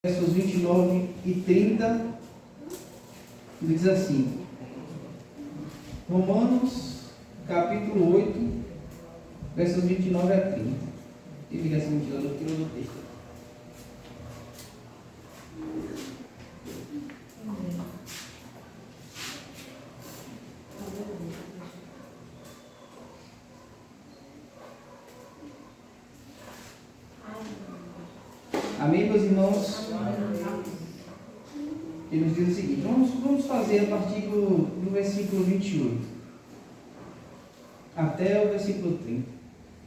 versos 29 e 30, diz assim: Romanos, capítulo 8, versos 29 a 30. E diga assim, tirou do texto. Amém, meus irmãos? Ele nos diz o seguinte: vamos fazer a partir do versículo 28 até o versículo 30.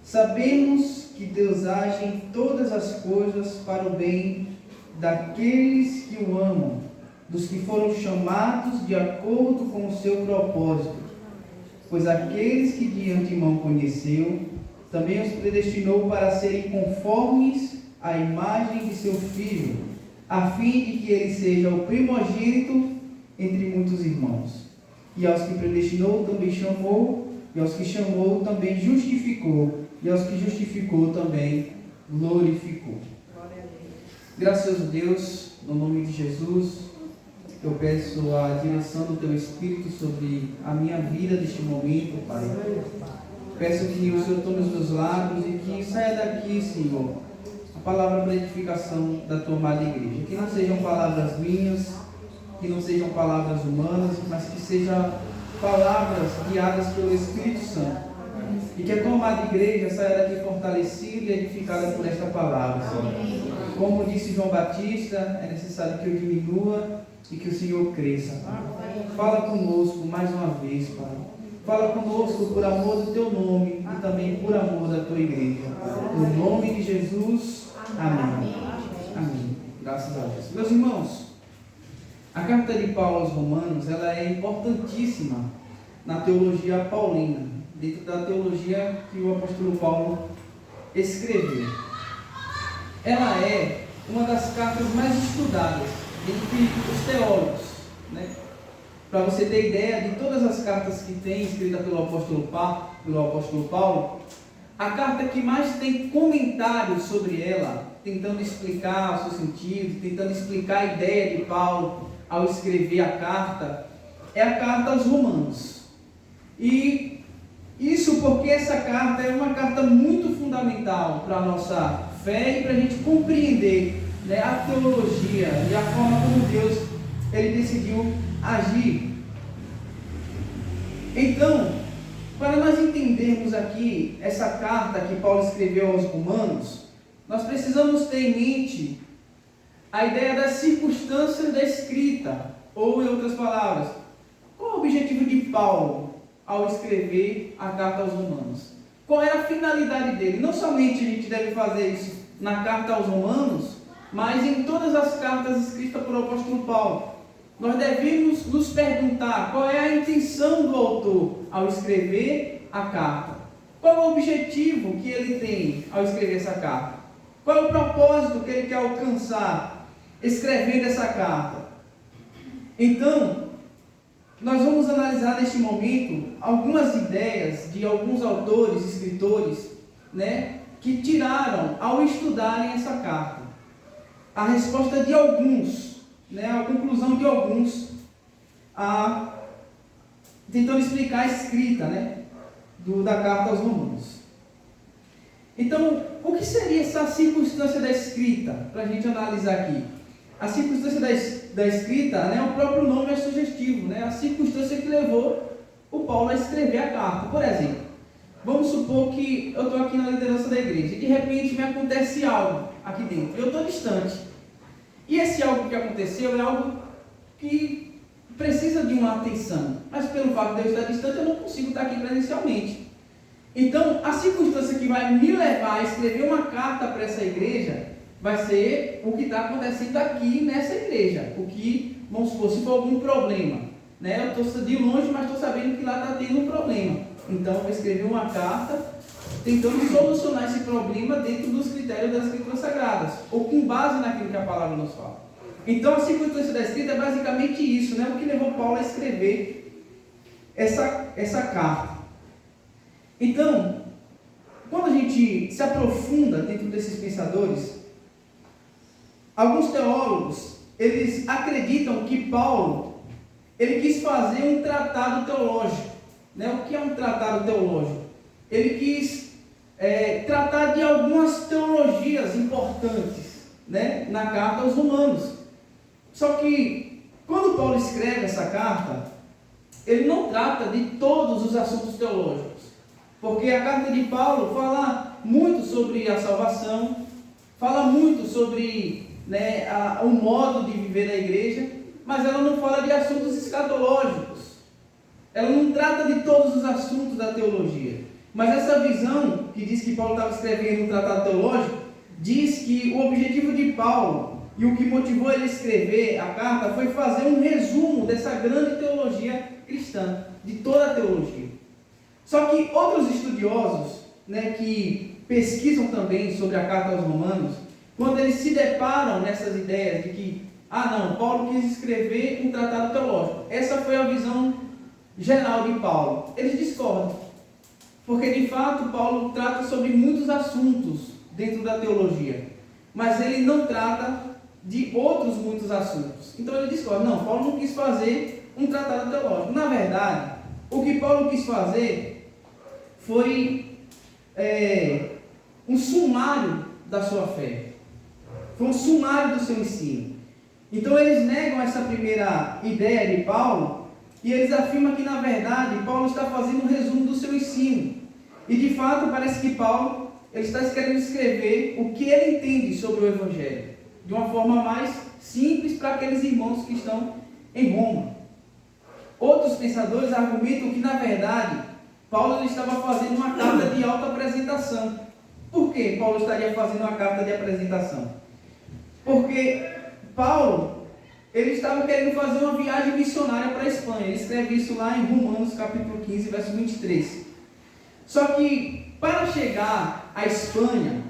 Sabemos que Deus age em todas as coisas para o bem daqueles que o amam, dos que foram chamados de acordo com o seu propósito. Pois aqueles que de antemão conheceu, também os predestinou para serem conformes à imagem de seu Filho, a fim de que ele seja o primogênito entre muitos irmãos. E aos que predestinou também chamou, e aos que chamou também justificou, e aos que justificou também glorificou. Graças a Deus, no nome de Jesus, eu peço a direção do Teu Espírito sobre a minha vida neste momento, Pai. Peço que o Senhor tome os meus lábios e que saia daqui, Senhor, a palavra para a edificação da Tua amada igreja. Que não sejam palavras minhas, que não sejam palavras humanas, mas que sejam palavras guiadas pelo Espírito Santo. E que a Tua amada igreja saia daqui fortalecida e edificada por esta palavra, Senhor. Como disse João Batista, é necessário que eu diminua e que o Senhor cresça, Pai. Fala conosco mais uma vez, Pai. Fala conosco por amor do Teu nome e também por amor da Tua igreja. No nome de Jesus, amém. Amém. Graças a Deus. Meus irmãos, a carta de Paulo aos Romanos, ela é importantíssima na teologia paulina, dentro da teologia que o apóstolo Paulo escreveu. Ela é uma das cartas mais estudadas entre os teólogos, né? Para você ter ideia de todas as cartas que tem escrita pelo apóstolo Paulo, a carta que mais tem comentários sobre ela, tentando explicar o seu sentido, tentando explicar a ideia de Paulo ao escrever a carta, é a carta aos Romanos. E isso porque essa carta é uma carta muito fundamental para a nossa fé e para a gente compreender, né, a teologia e a forma como Deus ele decidiu agir. Então, para nós entendermos aqui essa carta que Paulo escreveu aos Romanos, nós precisamos ter em mente a ideia das circunstâncias da escrita, ou em outras palavras, qual é o objetivo de Paulo ao escrever a carta aos Romanos? Qual é a finalidade dele? Não somente a gente deve fazer isso na carta aos Romanos, mas em todas as cartas escritas por apóstolo Paulo. Nós devemos nos perguntar qual é a intenção do autor ao escrever a carta. Qual é o objetivo que ele tem ao escrever essa carta? Qual é o propósito que ele quer alcançar escrevendo essa carta? Então, nós vamos analisar neste momento algumas ideias de alguns autores, escritores, né, que tiraram ao estudarem essa carta. A resposta de alguns, né, a conclusão de alguns, tentando explicar a escrita, né, da carta aos Romanos. Então, o que seria essa circunstância da escrita, para a gente analisar aqui? A circunstância da escrita, né, o próprio nome é sugestivo, né, a circunstância que levou o Paulo a escrever a carta. Por exemplo, vamos supor que eu estou aqui na liderança da igreja e de repente me acontece algo aqui dentro, eu estou distante. E esse algo que aconteceu é algo que precisa de uma atenção, mas pelo fato de eu estar distante, eu não consigo estar aqui presencialmente. Então, a circunstância que vai me levar a escrever uma carta para essa igreja vai ser o que está acontecendo aqui nessa igreja. O que, vamos supor, se for algum problema, né? Eu estou de longe, mas estou sabendo que lá está tendo um problema. Então, eu vou escrever uma carta tentando solucionar esse problema dentro dos critérios das Escrituras Sagradas, ou com base naquilo que a palavra nos fala. Então, a circunstância da escrita é basicamente isso, né? O que levou Paulo a escrever essa carta. Então, quando a gente se aprofunda dentro desses pensadores, Alguns teólogos, eles acreditam que Paulo, ele quis fazer um tratado teológico. Né? O que é um tratado teológico? Ele quis tratar de algumas teologias importantes, né, na carta aos Romanos. Só que, quando Paulo escreve essa carta, ele não trata de todos os assuntos teológicos. Porque a carta de Paulo fala muito sobre a salvação, fala muito sobre, né, o modo de viver da igreja, mas ela não fala de assuntos escatológicos. Ela não trata de todos os assuntos da teologia. Mas essa visão, que diz que Paulo estava escrevendo um tratado teológico, diz que o objetivo de Paulo e o que motivou ele a escrever a carta foi fazer um resumo dessa grande teologia cristã, de toda a teologia. Só que outros estudiosos, né, que pesquisam também sobre a carta aos Romanos, quando eles se deparam nessas ideias de que, não, Paulo quis escrever um tratado teológico, essa foi a visão geral de Paulo, eles discordam. Porque de fato Paulo trata sobre muitos assuntos dentro da teologia, mas ele não trata de outros muitos assuntos. Então ele discorda. Não, Paulo não quis fazer um tratado teológico. Na verdade, o que Paulo quis fazer foi um sumário da sua fé. Foi um sumário do seu ensino. Então eles negam essa primeira ideia de Paulo e eles afirmam que na verdade Paulo está fazendo um resumo do seu ensino. E de fato parece que Paulo ele está querendo escrever o que ele entende sobre o Evangelho, de uma forma mais simples para aqueles irmãos que estão em Roma. Outros pensadores argumentam que na verdade Paulo ele estava fazendo uma carta de autoapresentação. Por que Paulo estaria fazendo uma carta de apresentação? Porque Paulo ele estava querendo fazer uma viagem missionária para a Espanha. Ele escreve isso lá em Romanos capítulo 15, verso 23. Só que para chegar à Espanha,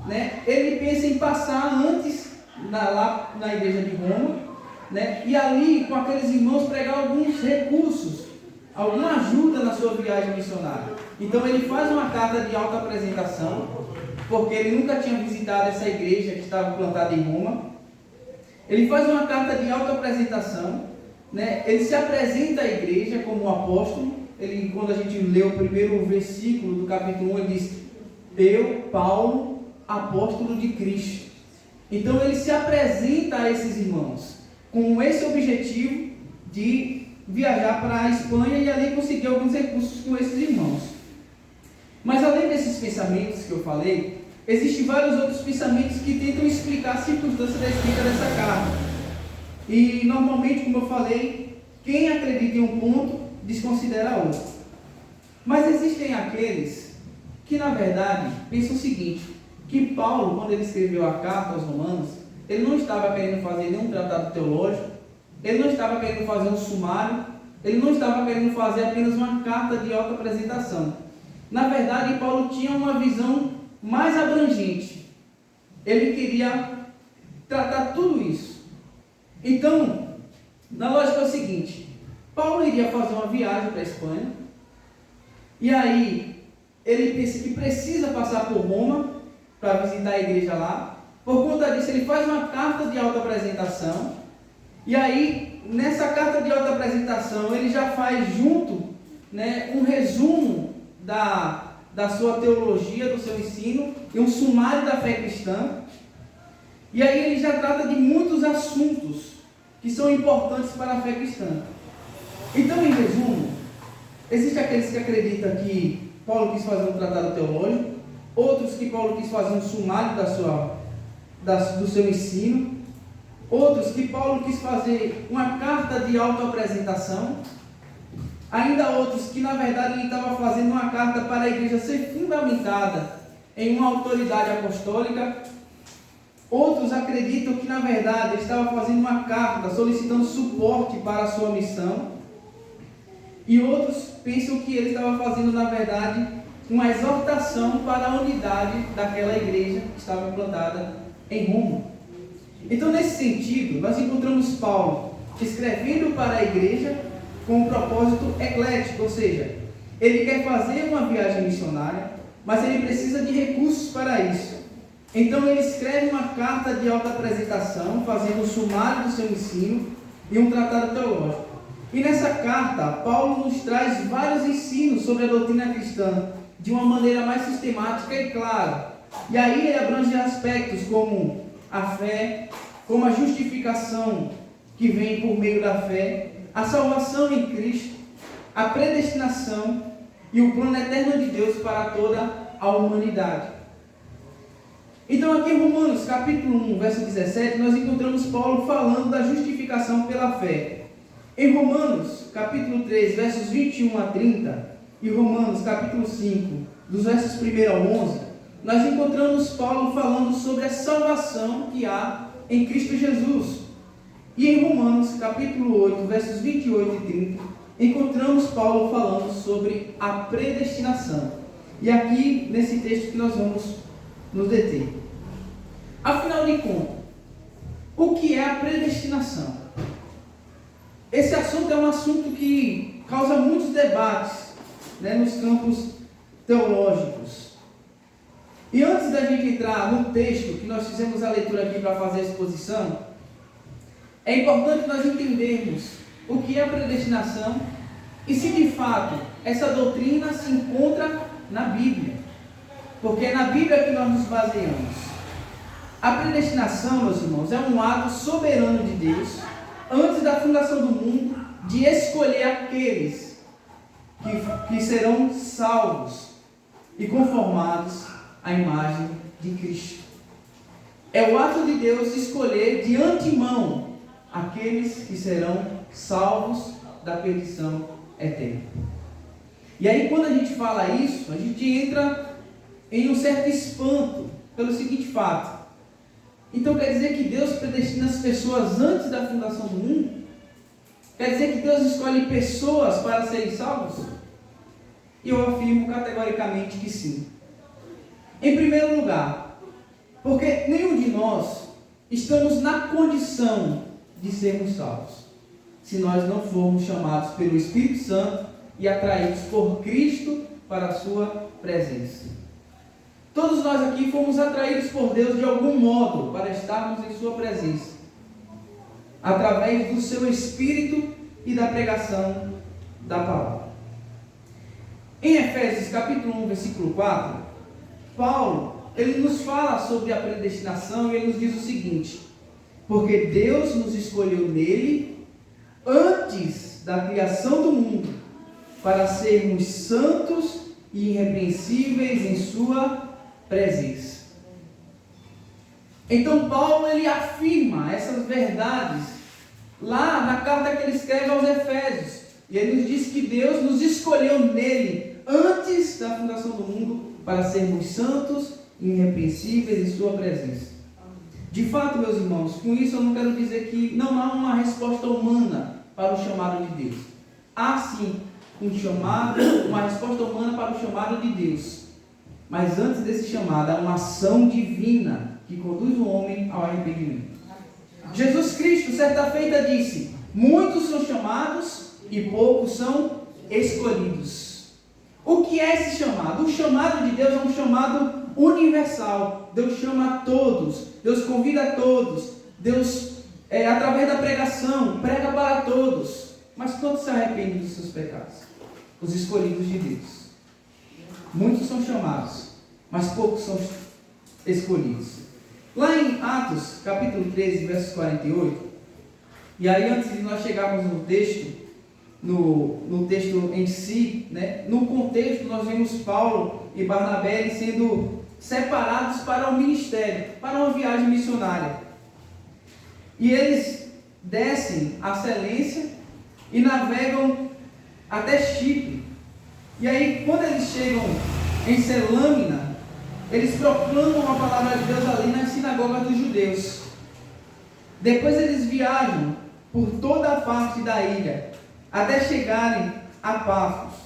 né, ele pensa em passar antes lá na igreja de Roma, né, e ali com aqueles irmãos pregar alguns recursos, alguma ajuda na sua viagem missionária. Então ele faz uma carta de autoapresentação, porque ele nunca tinha visitado essa igreja que estava plantada em Roma. Ele faz uma carta de autoapresentação, né, ele se apresenta à igreja como um apóstolo. Ele, quando a gente lê o primeiro versículo do capítulo 1, ele diz: eu, Paulo, apóstolo de Cristo. Então ele se apresenta a esses irmãos com esse objetivo de viajar para a Espanha e ali conseguir alguns recursos com esses irmãos. Mas além desses pensamentos que eu falei, existem vários outros pensamentos que tentam explicar a circunstância da escrita dessa carta. E normalmente, como eu falei, quem acredita em um ponto desconsidera outro. Mas existem aqueles que na verdade pensam o seguinte, que Paulo, quando ele escreveu a carta aos Romanos, ele não estava querendo fazer nenhum tratado teológico, ele não estava querendo fazer um sumário, ele não estava querendo fazer apenas uma carta de autoapresentação. Na verdade, Paulo tinha uma visão mais abrangente. Ele queria tratar tudo isso. Então, na lógica é o seguinte: Paulo iria fazer uma viagem para a Espanha, e aí ele pensa que precisa passar por Roma para visitar a igreja lá. Por conta disso, ele faz uma carta de autoapresentação, e aí nessa carta de autoapresentação ele já faz junto, né, um resumo da sua teologia, do seu ensino, e um sumário da fé cristã. E aí ele já trata de muitos assuntos que são importantes para a fé cristã. Então, em resumo, existem aqueles que acreditam que Paulo quis fazer um tratado teológico, outros que Paulo quis fazer um sumário do seu ensino, outros que Paulo quis fazer uma carta de autoapresentação, ainda outros que na verdade ele estava fazendo uma carta para a igreja ser fundamentada em uma autoridade apostólica. Outros acreditam que na verdade ele estava fazendo uma carta solicitando suporte para a sua missão. E outros pensam que ele estava fazendo, na verdade, uma exortação para a unidade daquela igreja que estava implantada em Roma. Então, nesse sentido, nós encontramos Paulo escrevendo para a igreja com um propósito eclético, ou seja, ele quer fazer uma viagem missionária, mas ele precisa de recursos para isso. Então ele escreve uma carta de alta apresentação, fazendo um sumário do seu ensino e um tratado teológico. E nessa carta, Paulo nos traz vários ensinos sobre a doutrina cristã, de uma maneira mais sistemática e clara. E aí ele abrange aspectos como a fé, como a justificação que vem por meio da fé, a salvação em Cristo, a predestinação e o plano eterno de Deus para toda a humanidade. Então aqui em Romanos capítulo 1, verso 17, nós encontramos Paulo falando da justificação pela fé. Em Romanos capítulo 3, versos 21 a 30, e Romanos capítulo 5, dos versos 1 ao 11, nós encontramos Paulo falando sobre a salvação que há em Cristo Jesus. E em Romanos capítulo 8, versos 28 e 30, encontramos Paulo falando sobre a predestinação. E aqui, nesse texto que nós vamos nos deter. Afinal de contas, o que é a predestinação? Esse assunto é um assunto que causa muitos debates, nos campos teológicos. E antes da gente entrar no texto, que nós fizemos a leitura aqui para fazer a exposição, é importante nós entendermos o que é a predestinação e se de fato essa doutrina se encontra na Bíblia. Porque é na Bíblia que nós nos baseamos. A predestinação, meus irmãos, é um ato soberano de Deus, antes da fundação do mundo, de escolher aqueles que serão salvos e conformados à imagem de Cristo. É o ato de Deus escolher de antemão aqueles que serão salvos da perdição eterna. E aí, quando a gente fala isso, a gente entra em um certo espanto pelo seguinte fato. Então quer dizer que Deus predestina as pessoas antes da fundação do mundo? Quer dizer que Deus escolhe pessoas para serem salvos? E eu afirmo categoricamente que sim. Em primeiro lugar, porque nenhum de nós estamos na condição de sermos salvos, se nós não formos chamados pelo Espírito Santo e atraídos por Cristo para a sua presença. Todos nós aqui fomos atraídos por Deus de algum modo para estarmos em sua presença, através do seu Espírito e da pregação da palavra. Em Efésios capítulo 1, versículo 4, Paulo, ele nos fala sobre a predestinação e ele nos diz o seguinte: porque Deus nos escolheu nele antes da criação do mundo, para sermos santos e irrepreensíveis em sua presença. Então Paulo, ele afirma essas verdades lá na carta que ele escreve aos Efésios, e ele nos diz que Deus nos escolheu nele antes da fundação do mundo para sermos santos e irrepreensíveis em sua presença. De fato, meus irmãos, com isso eu não quero dizer que não há uma resposta humana para o chamado de Deus. Há sim uma resposta humana para o chamado de Deus. Mas antes desse chamado, há uma ação divina que conduz o homem ao arrependimento. Jesus Cristo, certa feita, disse: muitos são chamados e poucos são escolhidos. O que é esse chamado? O chamado de Deus é um chamado universal. Deus chama a todos, Deus convida a todos, Deus, através da pregação, prega para todos. Mas quantos se arrependem dos seus pecados? Os escolhidos de Deus. Muitos são chamados, mas poucos são escolhidos. Lá em Atos, capítulo 13, versos 48, e aí antes de nós chegarmos no texto, no texto em si, no contexto nós vemos Paulo e Barnabé sendo separados para o ministério, para uma viagem missionária. E eles descem a Selência e navegam até Chipre. E aí, quando eles chegam em Selâmina, eles proclamam a palavra de Deus ali nas sinagogas dos judeus. Depois eles viajam por toda a parte da ilha, até chegarem a Pafos.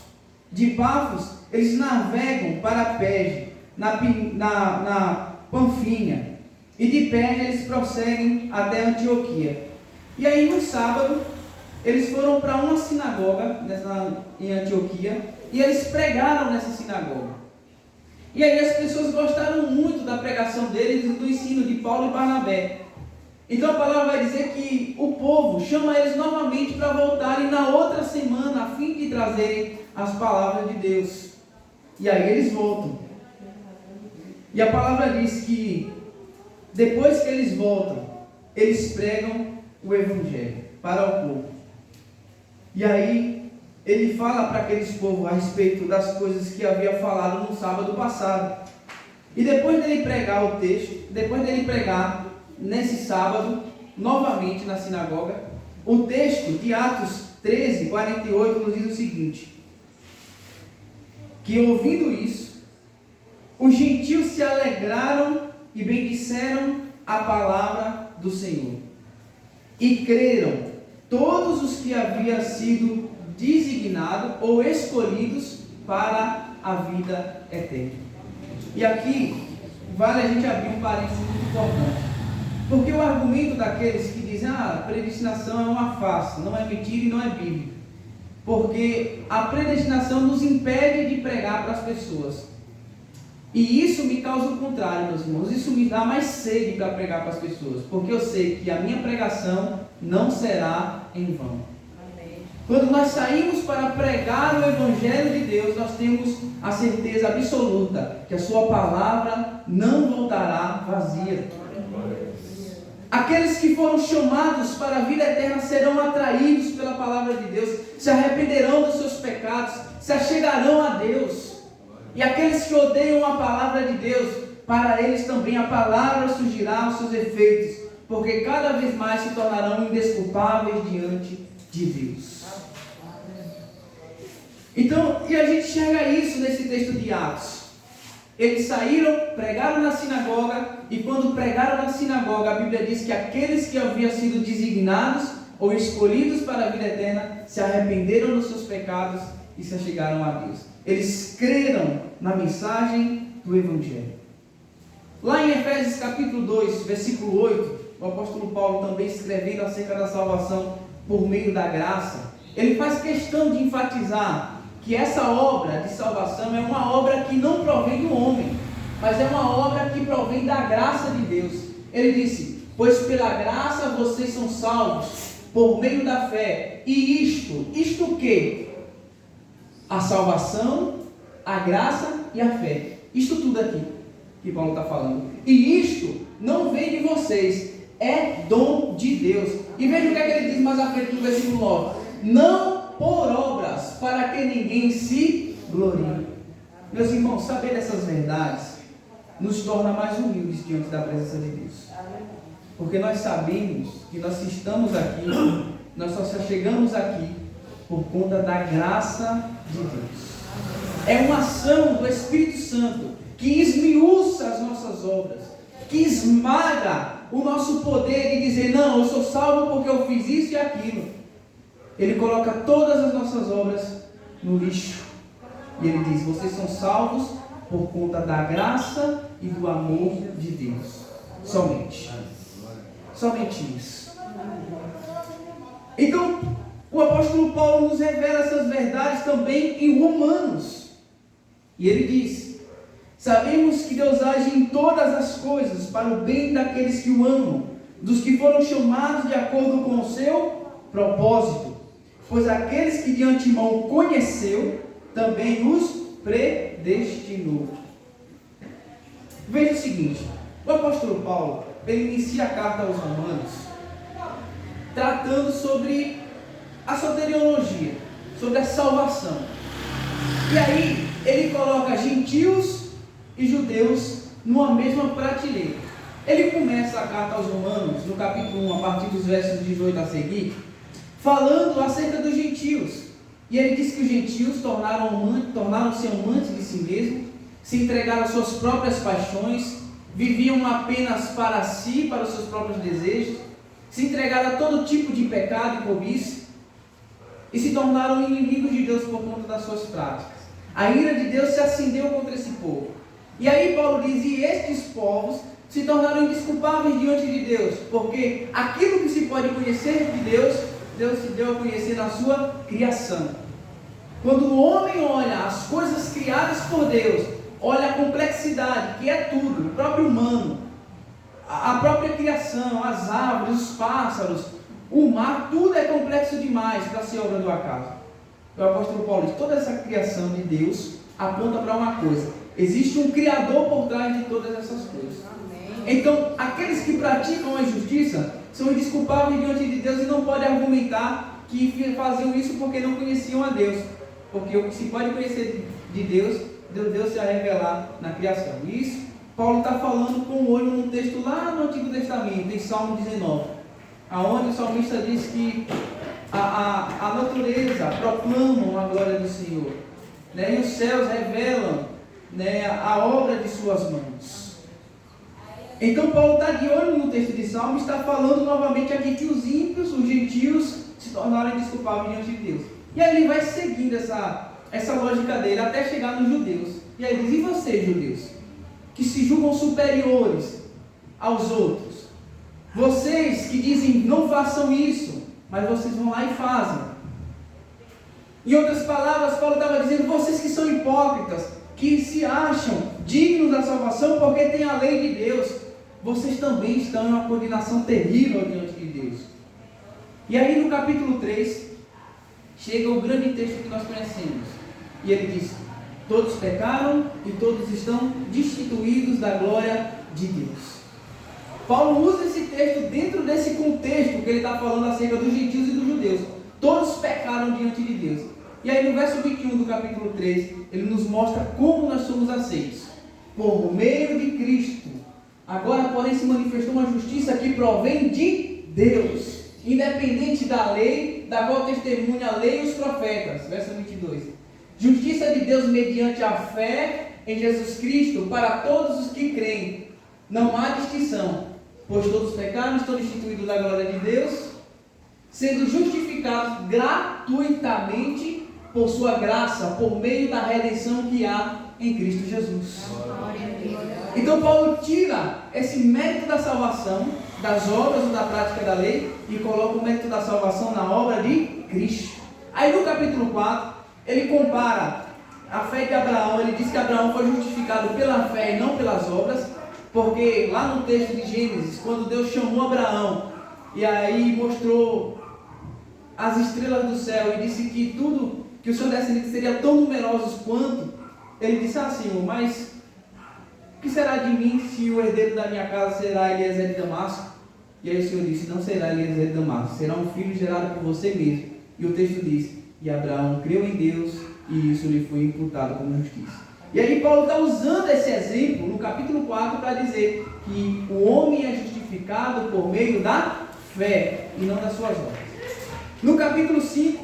De Pafos, eles navegam para Perge, na Panfilha. E de Perge eles prosseguem até Antioquia. E aí, no sábado, eles foram para uma sinagoga em Antioquia, e eles pregaram nessa sinagoga. E aí as pessoas gostaram muito da pregação deles e do ensino de Paulo e Barnabé. Então a palavra vai dizer que o povo chama eles novamente para voltarem na outra semana, a fim de trazerem as palavras de Deus. E aí eles voltam. E a palavra diz que depois que eles voltam, eles pregam o Evangelho para o povo. E aí ele fala para aqueles povos a respeito das coisas que havia falado no sábado passado. E depois dele pregar o texto, depois dele pregar nesse sábado, novamente na sinagoga, o texto de Atos 13, 48 nos diz o seguinte: que ouvindo isso, os gentios se alegraram e bendisseram a palavra do Senhor. E creram todos os que haviam sido designados ou escolhidos para a vida eterna. E aqui vale a gente abrir um parênteses muito importante. Porque o argumento daqueles que dizem a predestinação é uma farsa, não é mentira e não é bíblica. Porque a predestinação nos impede de pregar para as pessoas. E isso me causa o contrário, meus irmãos. Isso me dá mais sede para pregar para as pessoas. Porque eu sei que a minha pregação não será em vão. Amém. Quando nós saímos para pregar o Evangelho de Deus, nós temos a certeza absoluta que a sua palavra não voltará vazia. Aqueles que foram chamados para a vida eterna serão atraídos pela palavra de Deus, se arrependerão dos seus pecados, se achegarão a Deus. E aqueles que odeiam a palavra de Deus, para eles também a palavra surgirá os seus efeitos, porque cada vez mais se tornarão indesculpáveis diante de Deus. Então, e a gente enxerga isso nesse texto de Atos. Eles saíram, pregaram na sinagoga, e quando pregaram na sinagoga, a Bíblia diz que aqueles que haviam sido designados ou escolhidos para a vida eterna se arrependeram dos seus pecados e se achegaram a Deus. Eles creram na mensagem do Evangelho. Lá em Efésios capítulo 2, versículo 8, o apóstolo Paulo também escrevendo acerca da salvação por meio da graça, ele faz questão de enfatizar que essa obra de salvação é uma obra que não provém do homem, mas é uma obra que provém da graça de Deus. Ele disse: pois pela graça vocês são salvos por meio da fé. E isto o quê? A salvação, a graça e a fé. Isto tudo aqui que Paulo está falando. E isto não vem de vocês, é dom de Deus. E veja o que é que ele diz mais à frente no versículo 9: não por obras, para que ninguém se glorie. Meus irmãos, saber dessas verdades nos torna mais humildes diante da presença de Deus. Porque nós sabemos que nós estamos aqui, nós só chegamos aqui por conta da graça de Deus. É uma ação do Espírito Santo que esmiuça as nossas obras, que esmaga o nosso poder de dizer: não, eu sou salvo porque eu fiz isso e aquilo. Ele coloca todas as nossas obras no lixo. E ele diz: vocês são salvos por conta da graça e do amor de Deus. Somente. Somente isso. Então, o apóstolo Paulo nos revela essas verdades também em Romanos. E ele diz: sabemos que Deus age em todas as coisas para o bem daqueles que o amam, dos que foram chamados de acordo com o seu propósito. Pois aqueles que de antemão conheceu, também os predestinou. Veja o seguinte: o apóstolo Paulo, ele inicia a carta aos Romanos tratando sobre a soteriologia, sobre a salvação. E aí ele coloca gentios e judeus numa mesma prateleira. Ele começa a carta aos Romanos, no capítulo 1, a partir dos versos 18 a seguir, falando acerca dos gentios. E ele diz que os gentios tornaram-se amantes de si mesmos, se entregaram às suas próprias paixões, viviam apenas para si, para os seus próprios desejos, se entregaram a todo tipo de pecado e cobiça, e se tornaram inimigos de Deus por conta das suas práticas. A ira de Deus se acendeu contra esse povo. E aí Paulo diz: e estes povos se tornaram indesculpáveis diante de Deus, porque aquilo que se pode conhecer de Deus, Deus se deu a conhecer na sua criação. Quando o homem olha as coisas criadas por Deus, olha a complexidade, que é tudo, o próprio humano, a própria criação, as árvores, os pássaros, o mar, tudo é complexo demais para ser obra do acaso. O apóstolo Paulo diz, toda essa criação de Deus aponta para uma coisa: existe um Criador por trás de todas essas coisas. Então, aqueles que praticam a injustiça são indesculpáveis diante de Deus e não podem argumentar que faziam isso porque não conheciam a Deus. Porque o que se pode conhecer de Deus, Deus se a revelar na criação. E isso, Paulo está falando com o olho num texto lá no Antigo Testamento, em Salmo 19, aonde o salmista diz que a natureza proclama a glória do Senhor, né? E os céus revelam, né, a obra de suas mãos. Então Paulo está de olho no texto de Salmo e está falando novamente aqui que os ímpios, os gentios, se tornaram indesculpáveis diante de Deus. E aí ele vai seguindo essa lógica dele até chegar nos judeus. E aí ele diz: e vocês, judeus, que se julgam superiores aos outros, vocês que dizem não façam isso, mas vocês vão lá e fazem. Em outras palavras, Paulo estava dizendo: vocês que são hipócritas, que se acham dignos da salvação porque têm a lei de Deus, vocês também estão em uma condenação terrível diante de Deus. E aí no capítulo 3, chega o grande texto que nós conhecemos. E ele diz: todos pecaram e todos estão destituídos da glória de Deus. Paulo usa esse texto dentro desse contexto que ele está falando acerca dos gentios e dos judeus. Todos pecaram diante de Deus. E aí no verso 21 do capítulo 3, ele nos mostra como nós somos aceitos. Por meio de Cristo. Agora, porém, se manifestou uma justiça que provém de Deus, independente da lei, da qual testemunha a lei e os profetas. Verso 22. Justiça de Deus mediante a fé em Jesus Cristo para todos os que creem. Não há distinção, pois todos pecaram e estão destituídos da glória de Deus, sendo justificados gratuitamente por sua graça, por meio da redenção que há em Cristo Jesus. Então Paulo tira esse mérito da salvação das obras ou da prática da lei e coloca o mérito da salvação na obra de Cristo. Aí no capítulo 4, ele compara a fé de Abraão. Ele diz que Abraão foi justificado pela fé e não pelas obras, porque lá no texto de Gênesis, quando Deus chamou Abraão e aí mostrou as estrelas do céu e disse que tudo, que os seus descendentes seriam tão numerosos quanto, ele disse assim: mas o que será de mim se o herdeiro da minha casa será Eliezer de Damasco? E aí o Senhor disse: não será Eliezer de Damasco, será um filho gerado por você mesmo. E o texto diz: e Abraão creu em Deus e isso lhe foi imputado como justiça. E aí Paulo está usando esse exemplo no capítulo 4 para dizer que o homem é justificado por meio da fé e não das suas obras. No capítulo 5,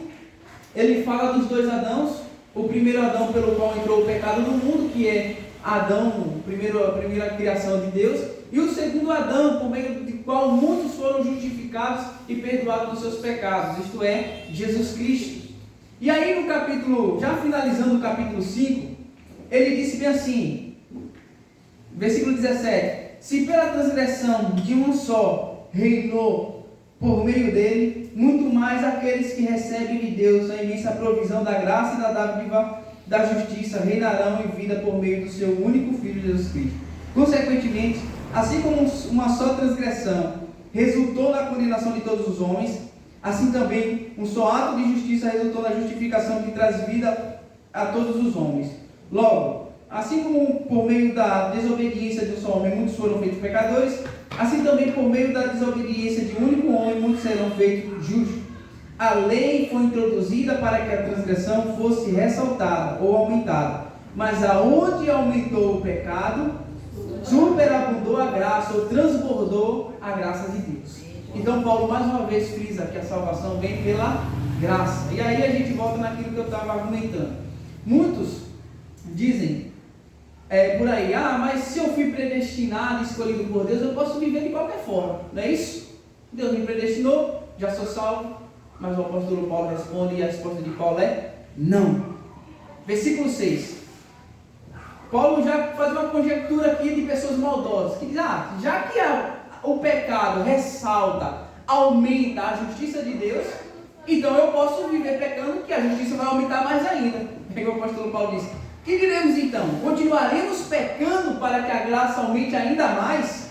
ele fala dos dois Adãos. O primeiro Adão pelo qual entrou o pecado no mundo, que é Adão, a primeira criação de Deus, e o segundo Adão, por meio do qual muitos foram justificados e perdoados dos seus pecados, isto é, Jesus Cristo. E aí no capítulo, já finalizando o capítulo 5, ele disse bem assim, versículo 17: se pela transgressão de um só reinou por meio dele, muito mais aqueles que recebem de Deus a imensa provisão da graça e da dádiva da justiça reinarão em vida por meio do seu único Filho Jesus Cristo. Consequentemente, assim como uma só transgressão resultou na condenação de todos os homens, assim também um só ato de justiça resultou na justificação que traz vida a todos os homens. Logo, assim como por meio da desobediência de um só homem muitos foram feitos pecadores, assim também por meio da desobediência de um único homem muitos serão feitos justos. A lei foi introduzida para que a transgressão fosse ressaltada ou aumentada, mas aonde aumentou o pecado, superabundou a graça ou transbordou a graça de Deus. Então Paulo mais uma vez frisa que a salvação vem pela graça. E aí a gente volta naquilo que eu estava argumentando. Muitos dizem por aí: mas se eu fui predestinado, escolhido por Deus, eu posso viver de qualquer forma, não é isso? Deus me predestinou, já sou salvo. Mas o apóstolo Paulo responde, e a resposta de Paulo é não. Versículo 6. Paulo já faz uma conjectura aqui de pessoas maldosas, que diz: já que o pecado ressalta, aumenta a justiça de Deus, então eu posso viver pecando, que a justiça vai aumentar mais ainda. E o apóstolo Paulo diz: Que diremos então? Continuaremos pecando para que a graça aumente ainda mais?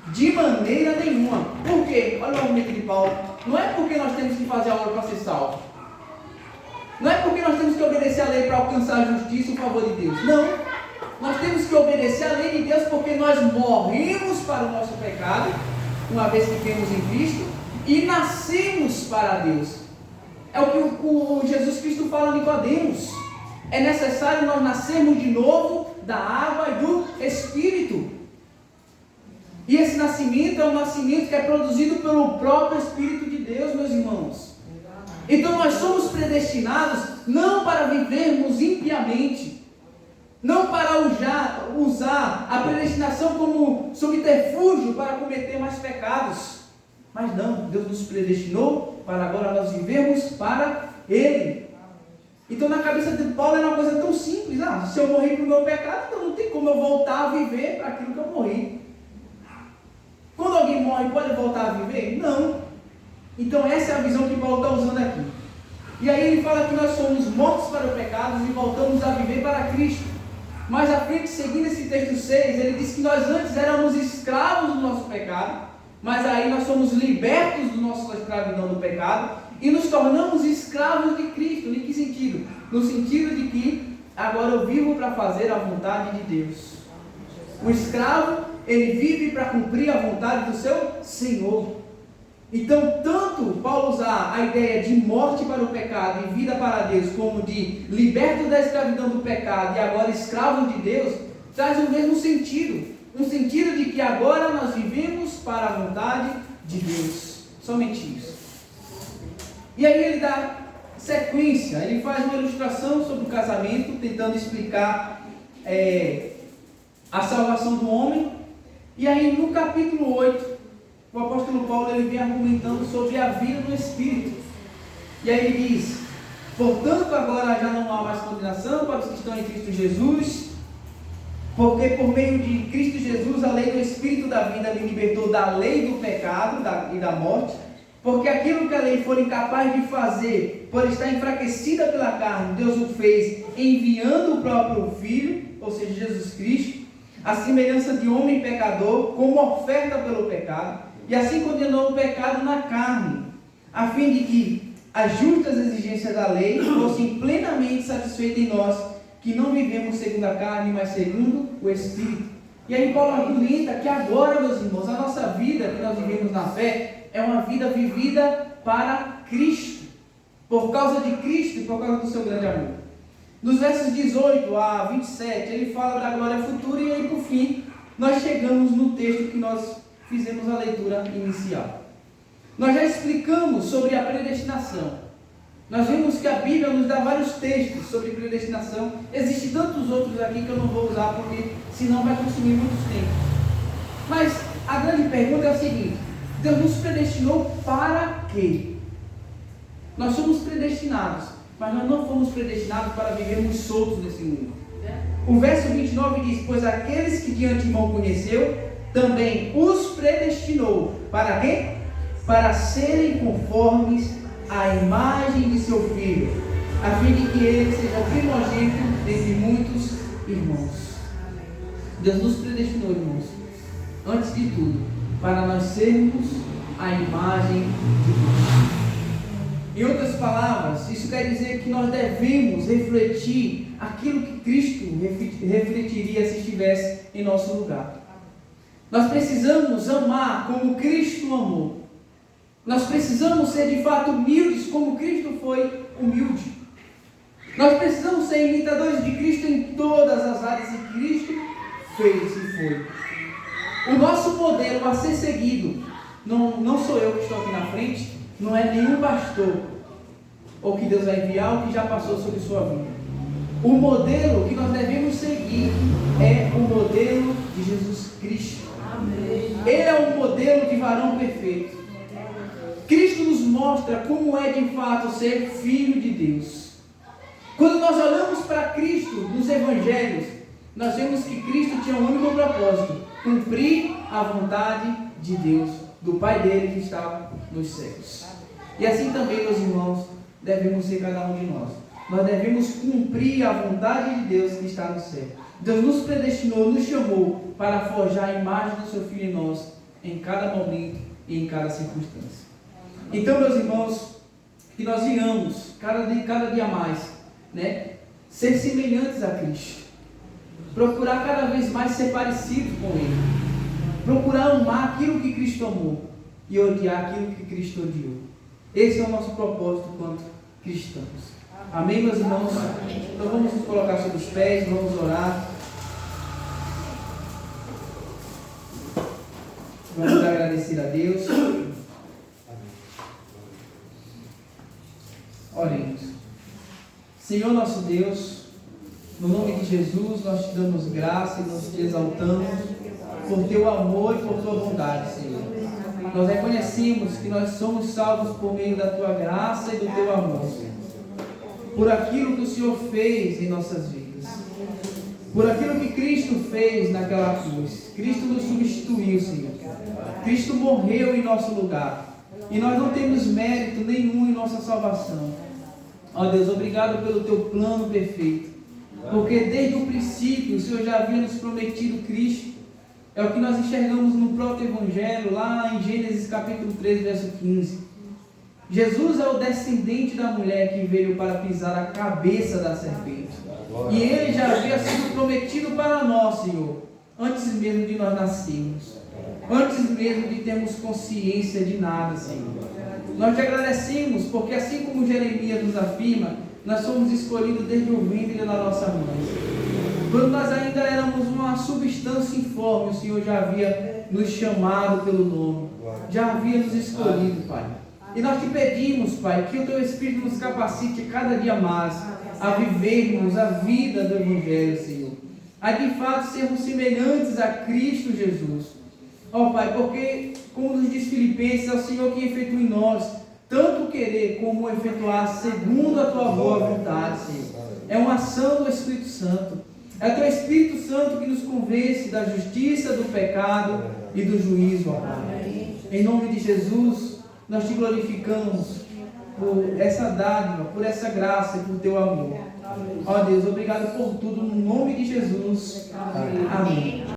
De maneira nenhuma. Por quê? Olha o argumento de Paulo. Não é porque nós temos que fazer a obra para ser salvo. Não é porque nós temos que obedecer a lei para alcançar a justiça e o favor de Deus. Não. Nós temos que obedecer a lei de Deus porque nós morremos para o nosso pecado, uma vez que temos em Cristo, e nascemos para Deus. É o que o Jesus Cristo fala a Nicodemos. É necessário nós nascermos de novo da água e do Espírito. E esse nascimento é um nascimento que é produzido pelo próprio Espírito de Deus, meus irmãos. Então nós somos predestinados não para vivermos impiamente, não para usar a predestinação como subterfúgio para cometer mais pecados. Mas não, Deus nos predestinou para agora nós vivermos para Ele. Então na cabeça de Paulo era uma coisa tão simples. Se eu morri para o meu pecado, então não tem como eu voltar a viver para aquilo que eu morri. Quando alguém morre, pode voltar a viver? Não. Então essa é a visão que Paulo está usando aqui. E aí ele fala que nós somos mortos para o pecado e voltamos a viver para Cristo. Mais à frente, seguindo esse texto 6, ele diz que nós antes éramos escravos do nosso pecado, mas aí nós somos libertos do nosso escravidão do pecado e nos tornamos escravos de Cristo. Em que sentido? No sentido de que agora eu vivo para fazer a vontade de Deus. O escravo, ele vive para cumprir a vontade do seu Senhor. Então, tanto Paulo usar a ideia de morte para o pecado e vida para Deus, como de liberto da escravidão do pecado e agora escravo de Deus, traz o mesmo sentido. Um sentido de que agora nós vivemos para a vontade de Deus. Somente isso. E aí ele dá sequência, ele faz uma ilustração sobre o casamento, tentando explicar a salvação do homem. E aí no capítulo 8, o apóstolo Paulo ele vem argumentando sobre a vida no Espírito. E aí ele diz: portanto agora já não há mais condenação para os que estão em Cristo Jesus, porque por meio de Cristo Jesus a lei do Espírito da vida me libertou da lei do pecado e da morte, porque aquilo que a lei for incapaz de fazer, por estar enfraquecida pela carne, Deus o fez enviando o próprio Filho, ou seja, Jesus Cristo, a semelhança de homem pecador, como oferta pelo pecado, e assim condenou o pecado na carne, a fim de que as justas exigências da lei fossem plenamente satisfeitas em nós, que não vivemos segundo a carne, mas segundo o Espírito. E aí Paulo argumenta que agora, meus irmãos, a nossa vida que nós vivemos na fé é uma vida vivida para Cristo, por causa de Cristo e por causa do seu grande amor. Nos versos 18 a 27, ele fala da glória futura e aí, por fim, nós chegamos no texto que nós fizemos a leitura inicial. Nós já explicamos sobre a predestinação. Nós vimos que a Bíblia nos dá vários textos sobre predestinação. Existem tantos outros aqui que eu não vou usar porque senão vai consumir muito tempo. Mas a grande pergunta é o seguinte: Deus nos predestinou para quê? Nós somos predestinados, mas nós não fomos predestinados para vivermos soltos nesse mundo. O verso 29 diz: pois aqueles que de antemão conheceu, também os predestinou. Para quê? Para serem conformes à imagem de seu Filho, a fim de que ele seja primogênito dentre muitos irmãos. Deus nos predestinou, irmãos, antes de tudo, para nós sermos a imagem de Deus. Em outras palavras, isso quer dizer que nós devemos refletir aquilo que Cristo refletiria se estivesse em nosso lugar. Nós precisamos amar como Cristo amou. Nós precisamos ser de fato humildes como Cristo foi humilde. Nós precisamos ser imitadores de Cristo em todas as áreas que Cristo fez e foi. O nosso modelo a ser seguido, não sou eu que estou aqui na frente, não é nenhum pastor ou que Deus vai enviar ou que já passou sobre sua vida. O modelo que nós devemos seguir é o modelo de Jesus Cristo. Amém. Ele é um modelo de varão perfeito. Cristo nos mostra como é de fato ser filho de Deus. Quando nós olhamos para Cristo nos evangelhos, nós vemos que Cristo tinha um único propósito: cumprir a vontade de Deus, do Pai dele que estava nos céus. E assim também, meus irmãos, devemos ser cada um de nós. nós devemos cumprir a vontade de Deus que está no céu. Deus nos predestinou, nos chamou para forjar a imagem do seu Filho em nós, em cada momento e em cada circunstância. Então, meus irmãos, que nós venhamos cada dia mais, né, ser semelhantes a Cristo, procurar cada vez mais ser parecidos com Ele, procurar amar aquilo que Cristo amou e odiar aquilo que Cristo odiou. Esse é o nosso propósito quanto cristãos. Amém, meus irmãos? Então vamos nos colocar sobre os pés, vamos orar. Vamos agradecer a Deus. Oremos. Senhor nosso Deus, no nome de Jesus, nós te damos graça e nós te exaltamos por teu amor e por tua bondade, Senhor. Nós reconhecemos que nós somos salvos por meio da tua graça e do teu amor, Senhor. Por aquilo que o Senhor fez em nossas vidas. Por aquilo que Cristo fez naquela cruz. Cristo nos substituiu, Senhor. Cristo morreu em nosso lugar. E nós não temos mérito nenhum em nossa salvação. Ó Deus, obrigado pelo teu plano perfeito. Porque desde o princípio o Senhor já havia nos prometido Cristo. É o que nós enxergamos no próprio Evangelho, lá em Gênesis capítulo 3, verso 15. Jesus é o descendente da mulher que veio para pisar a cabeça da serpente. E ele já havia sido prometido para nós, Senhor, antes mesmo de nós nascermos. Antes mesmo de termos consciência de nada, Senhor. Nós te agradecemos, porque assim como Jeremias nos afirma, nós somos escolhidos desde o ventre da nossa mãe. Quando nós ainda éramos uma substância informe, o Senhor já havia nos chamado pelo nome. Já havia nos escolhido, Pai. E nós te pedimos, Pai, que o teu Espírito nos capacite cada dia mais a vivermos a vida do Evangelho, Senhor. A de fato sermos semelhantes a Cristo Jesus. Ó Pai, porque, como nos diz Filipenses, é o Senhor que efetua em nós tanto querer como efetuar segundo a tua boa vontade, Senhor. É uma ação do Espírito Santo. É o teu Espírito Santo que nos convence da justiça, do pecado e do juízo, ó Pai. Em nome de Jesus, nós te glorificamos por essa dádiva, por essa graça e por teu amor. Ó Deus, obrigado por tudo, no nome de Jesus. Amém.